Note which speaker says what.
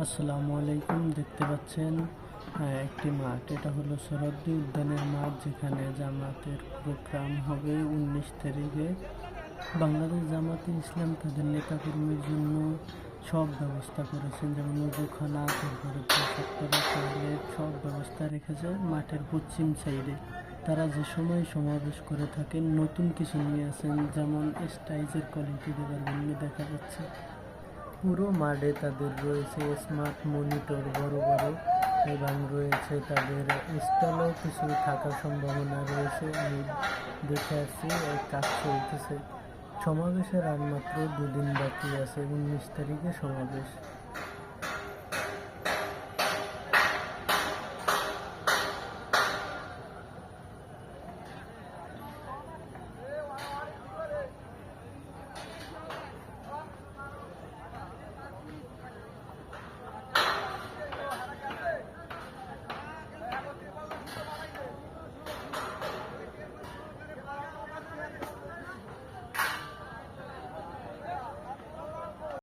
Speaker 1: আসসালামু আলাইকুম। দেখতে পাচ্ছেন একটি মাঠ। এটা হলো সোহরাওয়ার্দী উদ্যানের মাঠ, যেখানে জামাতের প্রোগ্রাম হবে 19 তারিখে। বাংলাদেশ জামাতে ইসলাম তাদের নেতাকর্মীর জন্য সব ব্যবস্থা করেছেন, যেমন উজুখানা, তারপরে পোশাক পরা, টয়লেট, সব ব্যবস্থা রেখেছে মাঠের পশ্চিম সাইডে। তারা যে সময় সমাবেশ করে থাকেন নতুন কিছু নিয়ে আসেন, যেমন স্টাইজের কোয়ালিটি দেবার জন্য দেখা যাচ্ছে। পুরো মাঠে তাদের রয়েছে স্মার্ট মনিটর বড় বড়, এবং রয়েছে তাদের স্টলও কিছু থাকার সম্ভাবনা রয়েছে। আমি দেখে আসছি, কাজ চলতেছে। সমাবেশের আর মাত্র 2 দিন বাকি আছে, 19 তারিখে সমাবেশ।